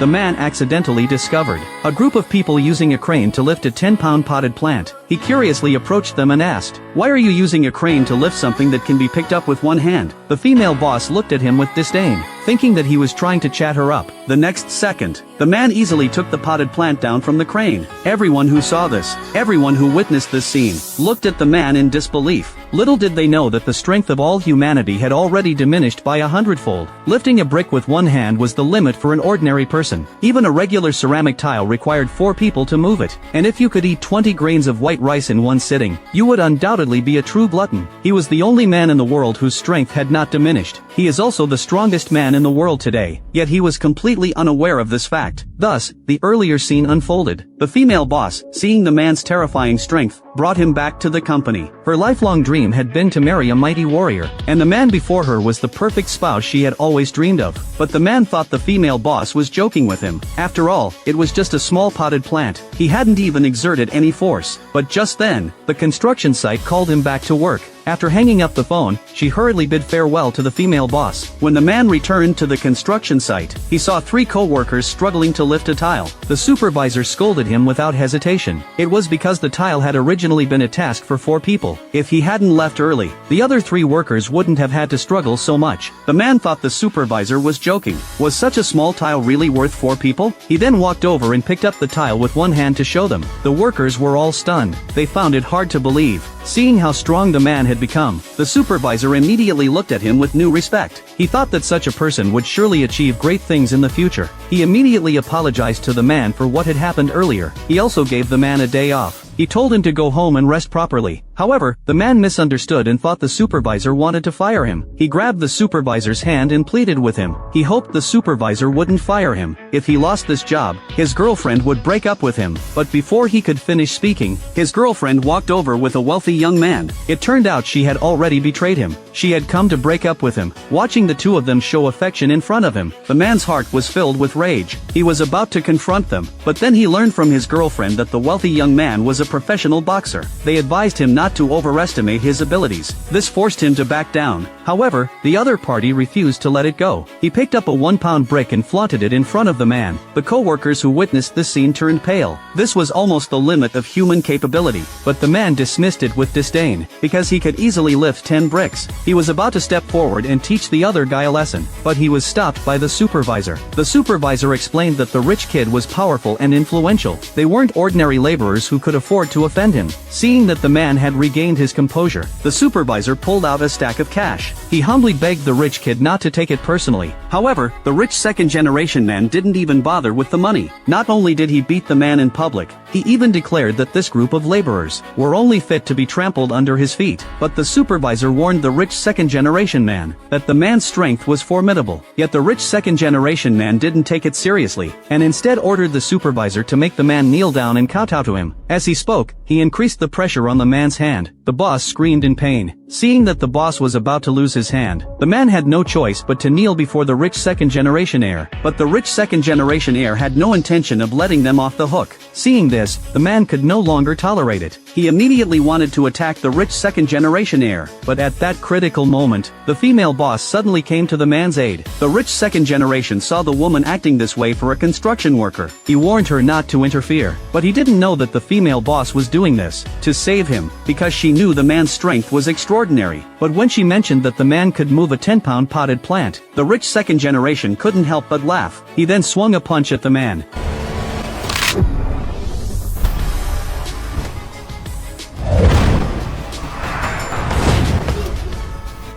the man accidentally discovered a group of people using a crane to lift a 10-pound potted plant. He curiously approached them and asked, "Why are you using a crane to lift something that can be picked up with one hand?" The female boss looked at him with disdain, thinking that he was trying to chat her up. The next second, the man easily took the potted plant down from the crane. Everyone who saw this, everyone who witnessed this scene, looked at the man in disbelief. Little did they know that the strength of all humanity had already diminished by 100-fold. Lifting a brick with one hand was the limit for an ordinary person. Even a regular ceramic tile required 4 people to move it. And if you could eat 20 grains of white rice in one sitting, you would undoubtedly be a true glutton. He was the only man in the world whose strength had not diminished. He is also the strongest man in the world today, yet he was completely unaware of this fact. Thus, the earlier scene unfolded. The female boss, seeing the man's terrifying strength, brought him back to the company. Her lifelong dream had been to marry a mighty warrior, and the man before her was the perfect spouse she had always dreamed of. But the man thought the female boss was joking with him. After all, it was just a small potted plant. He hadn't even exerted any force. But just then, the construction site called him back to work. After hanging up the phone, she hurriedly bid farewell to the female boss. When the man returned to the construction site, he saw 3 co-workers struggling to lift a tile. The supervisor scolded him without hesitation. It was because the tile had originally been a task for 4 people. If he hadn't left early, the other 3 workers wouldn't have had to struggle so much. The man thought the supervisor was joking. Was such a small tile really worth 4 people? He then walked over and picked up the tile with one hand to show them. The workers were all stunned. They found it hard to believe. Seeing how strong the man had become, the supervisor immediately looked at him with new respect. He thought that such a person would surely achieve great things in the future. He immediately apologized to the man for what had happened earlier. He also gave the man a day off. He told him to go home and rest properly. However, the man misunderstood and thought the supervisor wanted to fire him. He grabbed the supervisor's hand and pleaded with him. He hoped the supervisor wouldn't fire him. If he lost this job, his girlfriend would break up with him. But before he could finish speaking, his girlfriend walked over with a wealthy young man. It turned out she had already betrayed him. She had come to break up with him. Watching the 2 of them show affection in front of him, the man's heart was filled with rage. He was about to confront them, but then he learned from his girlfriend that the wealthy young man was a professional boxer. They advised him not to overestimate his abilities. This forced him to back down. However, the other party refused to let it go. He picked up a 1-pound brick and flaunted it in front of the man. The co-workers who witnessed this scene turned pale. This was almost the limit of human capability, but the man dismissed it with disdain, because he could easily lift 10 bricks. He was about to step forward and teach the other guy a lesson, but he was stopped by the supervisor. The supervisor explained that the rich kid was powerful and influential. They weren't ordinary laborers who could afford to offend him. Seeing that the man had regained his composure, the supervisor pulled out a stack of cash. He humbly begged the rich kid not to take it personally. However, the rich second-generation man didn't even bother with the money. Not only did he beat the man in public, he even declared that this group of laborers were only fit to be trampled under his feet. But the supervisor warned the rich second-generation man that the man's strength was formidable. Yet the rich second-generation man didn't take it seriously, and instead ordered the supervisor to make the man kneel down and kowtow to him. As he spoke, he increased the pressure on the man's hand. The boss screamed in pain. Seeing that the boss was about to lose his hand, the man had no choice but to kneel before the rich second-generation heir. But the rich second-generation heir had no intention of letting them off the hook. Seeing this, the man could no longer tolerate it. He immediately wanted to attack the rich second-generation heir, but at that critical moment, the female boss suddenly came to the man's aid. The rich second generation saw the woman acting this way for a construction worker. He warned her not to interfere, but he didn't know that the female boss was doing this to save him, because she knew the man's strength was extraordinary. But when she mentioned that the man could move a 10-pound potted plant, the rich second generation couldn't help but laugh. He then swung a punch at the man.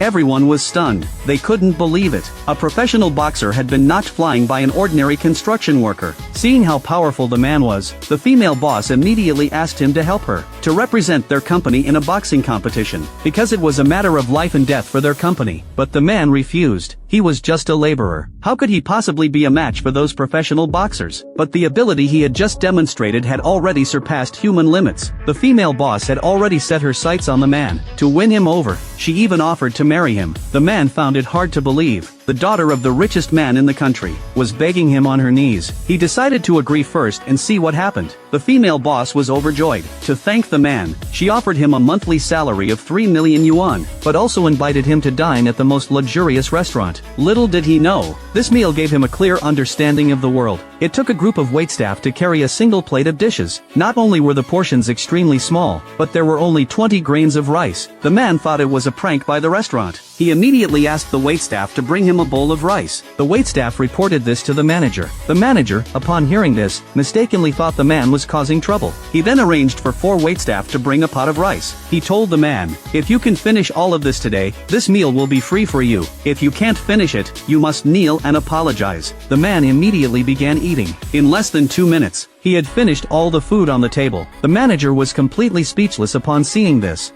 Everyone was stunned. They couldn't believe it. A professional boxer had been knocked flying by an ordinary construction worker. Seeing how powerful the man was, the female boss immediately asked him to help her to represent their company in a boxing competition, because it was a matter of life and death for their company. But the man refused. He was just a laborer. How could he possibly be a match for those professional boxers? But the ability he had just demonstrated had already surpassed human limits. The female boss had already set her sights on the man. To win him over, she even offered to marry him. The man found it hard to believe. The daughter of the richest man in the country was begging him on her knees. He decided decided to agree first and see what happened. The female boss was overjoyed. To thank the man, she offered him a monthly salary of 3 million yuan, but also invited him to dine at the most luxurious restaurant. Little did he know, this meal gave him a clear understanding of the world. It took a group of waitstaff to carry a single plate of dishes. Not only were the portions extremely small, but there were only 20 grains of rice. The man thought it was a prank by the restaurant. He immediately asked the waitstaff to bring him a bowl of rice. The waitstaff reported this to the manager. The manager, upon hearing this, mistakenly thought the man was causing trouble. He then arranged for 4 waitstaff to bring a pot of rice. He told the man, "If you can finish all of this today, this meal will be free for you. If you can't finish it, you must kneel and apologize." The man immediately began eating. In less than 2 minutes, he had finished all the food on the table. The manager was completely speechless upon seeing this.